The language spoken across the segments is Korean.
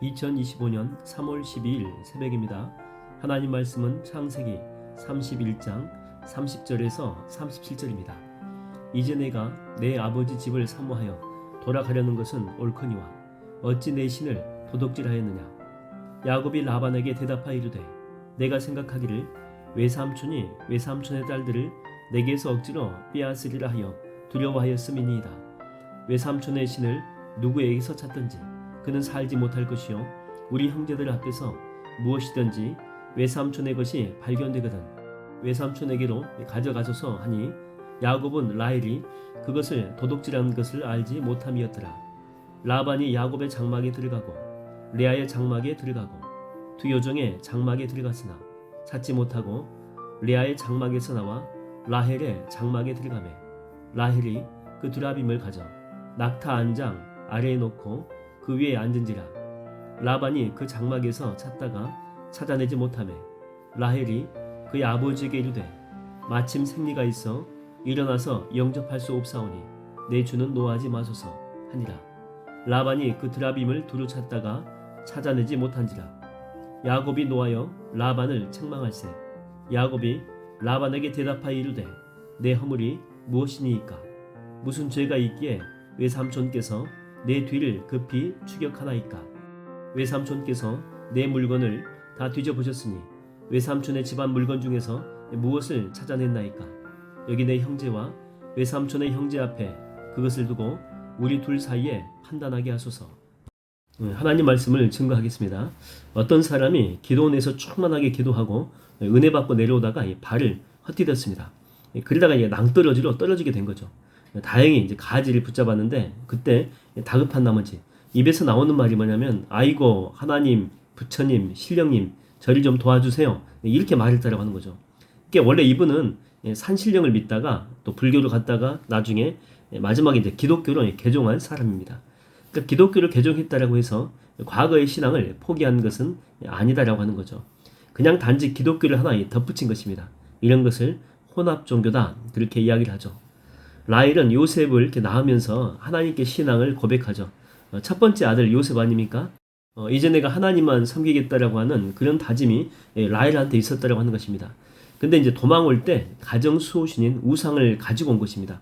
2025년 3월 12일 새벽입니다. 하나님 말씀은 창세기 31장 30절에서 37절입니다. 이제 내가 내 아버지 집을 사모하여 돌아가려는 것은 옳거니와 어찌 내 신을 도둑질하였느냐. 야곱이 라반에게 대답하여 이르되 내가 생각하기를 외삼촌이 외삼촌의 딸들을 내게서 억지로 빼앗으리라 하여 두려워하였음이니이다. 외삼촌의 신을 누구에게서 찾든지 그는 살지 못할 것이요 우리 형제들 앞에서 무엇이든지 외삼촌의 것이 발견되거든 외삼촌에게로 가져가소서 하니 야곱은 라헬이 그것을 도둑질한 것을 알지 못함이었더라. 라반이 야곱의 장막에 들어가고 레아의 장막에 들어가고 두 여종의 장막에 들어갔으나 찾지 못하고 레아의 장막에서 나와 라헬의 장막에 들어가매 라헬이 그 두라빔을 가져 낙타 안장 아래에 놓고 그 위에 앉은지라. 라반이 그 장막에서 찾다가 찾아내지 못하매 라헬이 그의 아버지에게 이르되 마침 생리가 있어 일어나서 영접할 수 없사오니 내 주는 노하지 마소서 하니라. 라반이 그 드라빔을 두루 찾다가 찾아내지 못한지라. 야곱이 노하여 라반을 책망할세. 야곱이 라반에게 대답하여 이르되 내 허물이 무엇이니이까? 무슨 죄가 있기에 외삼촌께서 내 뒤를 급히 추격하나이까? 외삼촌께서 내 물건을 다 뒤져보셨으니 외삼촌의 집안 물건 중에서 무엇을 찾아냈나이까? 여기 내 형제와 외삼촌의 형제 앞에 그것을 두고 우리 둘 사이에 판단하게 하소서. 하나님 말씀을 증거하겠습니다. 어떤 사람이 기도원에서 충만하게 기도하고 은혜 받고 내려오다가 발을 헛디뎠습니다. 그러다가 낭떠러지로 떨어지게 된 거죠. 다행히 이제 가지를 붙잡았는데 그때 다급한 나머지 입에서 나오는 말이 뭐냐면 아이고 하나님, 부처님, 신령님 저를 좀 도와주세요. 이렇게 말했다라고 하는 거죠. 그러니까 원래 이분은 산신령을 믿다가 또 불교를 갔다가 나중에 마지막에 이제 기독교로 개종한 사람입니다. 그러니까 기독교를 개종했다라고 해서 과거의 신앙을 포기한 것은 아니다라고 하는 거죠. 그냥 단지 기독교를 하나 덧붙인 것입니다. 이런 것을 혼합 종교다 그렇게 이야기를 하죠. 라헬은 요셉을 이렇게 낳으면서 하나님께 신앙을 고백하죠. 첫 번째 아들 요셉 아닙니까? 이제 내가 하나님만 섬기겠다라고 하는 그런 다짐이 라헬한테 있었다라고 하는 것입니다. 근데 이제 도망 올 때 가정 수호신인 우상을 가지고 온 것입니다.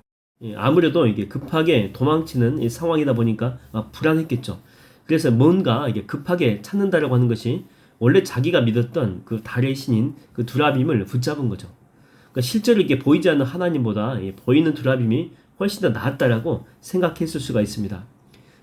아무래도 이게 급하게 도망치는 상황이다 보니까 불안했겠죠. 그래서 뭔가 이게 급하게 찾는다라고 하는 것이 원래 자기가 믿었던 그 달의 신인 그 두라빔을 붙잡은 거죠. 그러니까 실제로 이렇게 보이지 않는 하나님보다 보이는 두라빔이 훨씬 더 낫다라고 생각했을 수가 있습니다.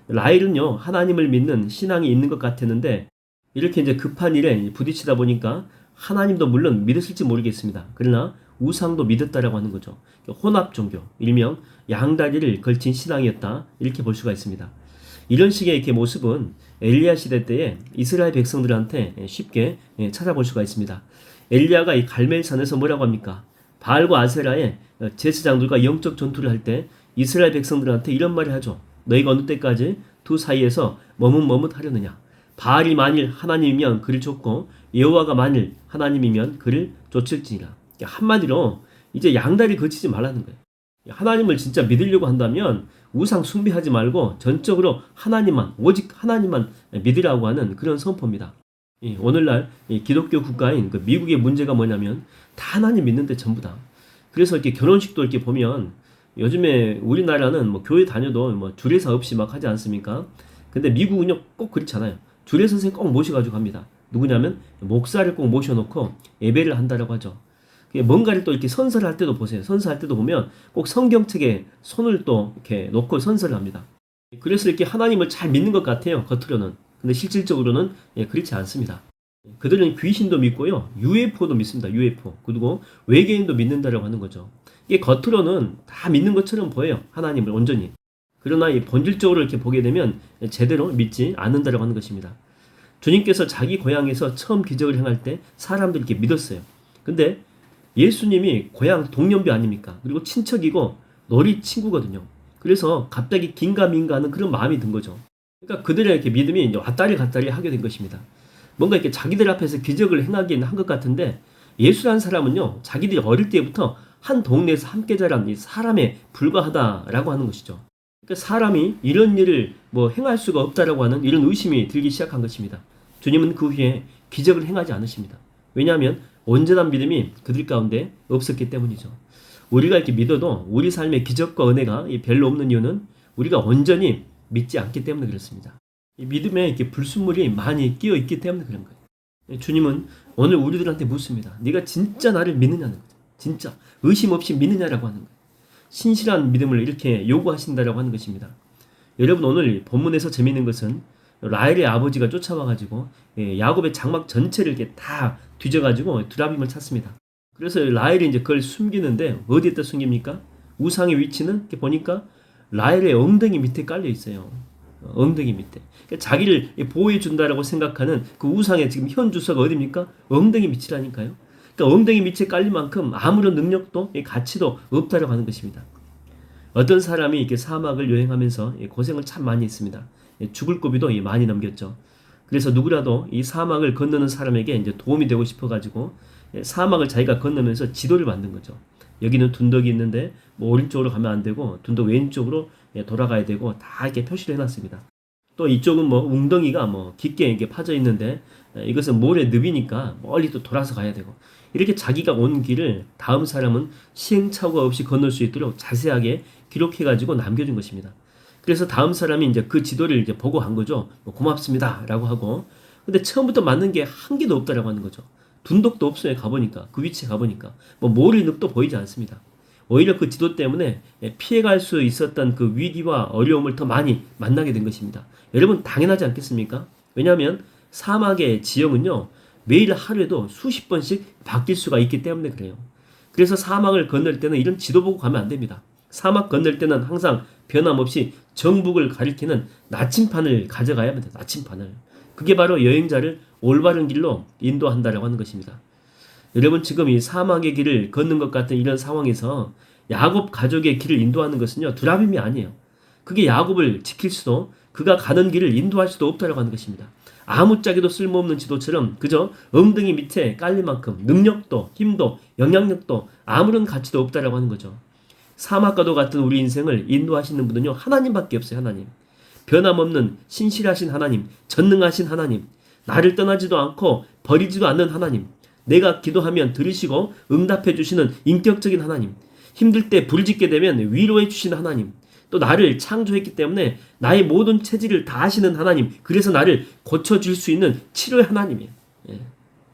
라헬은요 하나님을 믿는 신앙이 있는 것 같았는데 이렇게 이제 급한 일에 부딪히다 보니까 하나님도 물론 믿었을지 모르겠습니다. 그러나 우상도 믿었다라고 하는 거죠. 혼합 종교, 일명 양다리를 걸친 신앙이었다 이렇게 볼 수가 있습니다. 이런 식의 이렇게 모습은 엘리야 시대 때에 이스라엘 백성들한테 쉽게 찾아볼 수가 있습니다. 엘리야가 이 갈멜산에서 뭐라고 합니까? 바알과 아세라의 제사장들과 영적 전투를 할 때 이스라엘 백성들한테 이런 말을 하죠. 너희가 어느 때까지 두 사이에서 머뭇머뭇하려느냐. 바알이 만일 하나님이면 그를 쫓고 여호와가 만일 하나님이면 그를 쫓을지니라. 한마디로 이제 양다리 거치지 말라는 거예요. 하나님을 진짜 믿으려고 한다면 우상 숭배하지 말고 전적으로 하나님만 오직 하나님만 믿으라고 하는 그런 선포입니다. 오늘날 기독교 국가인 그 미국의 문제가 뭐냐면 다 하나님 믿는데 전부다. 그래서 이렇게 결혼식도 이렇게 보면 요즘에 우리나라는 뭐 교회 다녀도 뭐 주례사 없이 막 하지 않습니까? 근데 미국은요 꼭 그렇잖아요. 주례 선생 꼭 모셔가지고 합니다. 누구냐면 목사를 꼭 모셔놓고 예배를 한다라고 하죠. 뭔가를 또 이렇게 선서를 할 때도 보세요. 선서할 때도 보면 꼭 성경책에 손을 또 이렇게 놓고 선서를 합니다. 그래서 이렇게 하나님을 잘 믿는 것 같아요. 겉으로는. 근데 실질적으로는 그렇지 않습니다. 그들은 귀신도 믿고요. UFO도 믿습니다. UFO. 그리고 외계인도 믿는다라고 하는 거죠. 이게 겉으로는 다 믿는 것처럼 보여요. 하나님을 온전히. 그러나 이 본질적으로 이렇게 보게 되면 제대로 믿지 않는다라고 하는 것입니다. 주님께서 자기 고향에서 처음 기적을 행할 때 사람들이 이렇게 믿었어요. 근데 예수님이 고향 동년배 아닙니까? 그리고 친척이고 놀이 친구거든요. 그래서 갑자기 긴가민가하는 그런 마음이 든 거죠. 그러니까 그들의 이렇게 믿음이 이제 왔다리 갔다리 하게 된 것입니다. 뭔가 이렇게 자기들 앞에서 기적을 행하기는 한 것 같은데 예수라는 사람은요 자기들이 어릴 때부터 한 동네에서 함께 자란 이 사람에 불과하다라고 하는 것이죠. 그러니까 사람이 이런 일을 뭐 행할 수가 없다라고 하는 이런 의심이 들기 시작한 것입니다. 주님은 그 후에 기적을 행하지 않으십니다. 왜냐하면 온전한 믿음이 그들 가운데 없었기 때문이죠. 우리가 이렇게 믿어도 우리 삶의 기적과 은혜가 별로 없는 이유는 우리가 온전히 믿지 않기 때문에 그렇습니다. 이 믿음에 이렇게 불순물이 많이 끼어 있기 때문에 그런 거예요. 주님은 오늘 우리들한테 묻습니다. 네가 진짜 나를 믿느냐는 거죠. 진짜 의심 없이 믿느냐라고 하는 거예요. 신실한 믿음을 이렇게 요구하신다라고 하는 것입니다. 여러분 오늘 본문에서 재미있는 것은 라헬의 아버지가 쫓아와가지고 야곱의 장막 전체를 이렇게 다 뒤져가지고 두라빔을 찾습니다. 그래서 라헬이 이제 그걸 숨기는데 어디에다 숨깁니까? 우상의 위치는 이렇게 보니까 라헬의 엉덩이 밑에 깔려 있어요. 엉덩이 밑에. 그러니까 자기를 보호해 준다라고 생각하는 그 우상의 지금 현 주소가 어디입니까? 엉덩이 밑이라니까요. 그러니까 엉덩이 밑에 깔린 만큼 아무런 능력도 가치도 없다라고 하는 것입니다. 어떤 사람이 이렇게 사막을 여행하면서 고생을 참 많이 했습니다. 죽을 고비도 많이 넘겼죠. 그래서 누구라도 이 사막을 건너는 사람에게 이제 도움이 되고 싶어가지고 사막을 자기가 건너면서 지도를 만든 거죠. 여기는 둔덕이 있는데 뭐 오른쪽으로 가면 안 되고 둔덕 왼쪽으로 돌아가야 되고 다 이렇게 표시를 해놨습니다. 또 이쪽은 뭐 웅덩이가 뭐 깊게 이렇게 파져 있는데 이것은 모래 늪이니까 멀리 또 돌아서 가야 되고 이렇게 자기가 온 길을 다음 사람은 시행착오가 없이 건널 수 있도록 자세하게 기록해가지고 남겨준 것입니다. 그래서 다음 사람이 이제 그 지도를 이제 보고 간 거죠. 뭐 고맙습니다라고 하고. 근데 처음부터 맞는 게 한 개도 없다라고 하는 거죠. 둔덕도 없어요. 가보니까 그 위치에 가보니까 뭐 모래 늪도 보이지 않습니다. 오히려 그 지도 때문에 피해갈 수 있었던 그 위기와 어려움을 더 많이 만나게 된 것입니다. 여러분 당연하지 않겠습니까? 왜냐하면 사막의 지형은요 매일 하루에도 수십 번씩 바뀔 수가 있기 때문에 그래요. 그래서 사막을 건널 때는 이런 지도 보고 가면 안 됩니다. 사막 건널 때는 항상 변함없이 정북을 가리키는 나침판을 가져가야 합니다. 나침판을. 그게 바로 여행자를 올바른 길로 인도한다라고 하는 것입니다. 여러분 지금 이 사막의 길을 걷는 것 같은 이런 상황에서 야곱 가족의 길을 인도하는 것은요 두라빔이 아니에요. 그게 야곱을 지킬 수도 그가 가는 길을 인도할 수도 없다라고 하는 것입니다. 아무짝에도 쓸모없는 지도처럼 그저 엉덩이 밑에 깔릴 만큼 능력도 힘도 영향력도 아무런 가치도 없다라고 하는 거죠. 사막과도 같은 우리 인생을 인도하시는 분은요 하나님밖에 없어요. 하나님. 변함없는 신실하신 하나님, 전능하신 하나님, 나를 떠나지도 않고 버리지도 않는 하나님, 내가 기도하면 들으시고 응답해 주시는 인격적인 하나님, 힘들 때 부르짖게 되면 위로해 주시는 하나님, 또 나를 창조했기 때문에 나의 모든 체질을 다 아시는 하나님, 그래서 나를 고쳐줄 수 있는 치료의 하나님이에요. 예.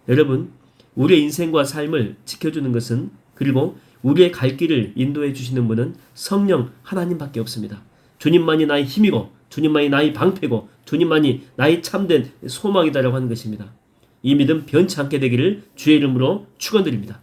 여러분 우리의 인생과 삶을 지켜주는 것은 그리고 우리의 갈 길을 인도해 주시는 분은 성령 하나님밖에 없습니다. 주님만이 나의 힘이고 주님만이 나의 방패고 주님만이 나의 참된 소망이다라고 하는 것입니다. 이 믿음 변치 않게 되기를 주의 이름으로 축원드립니다.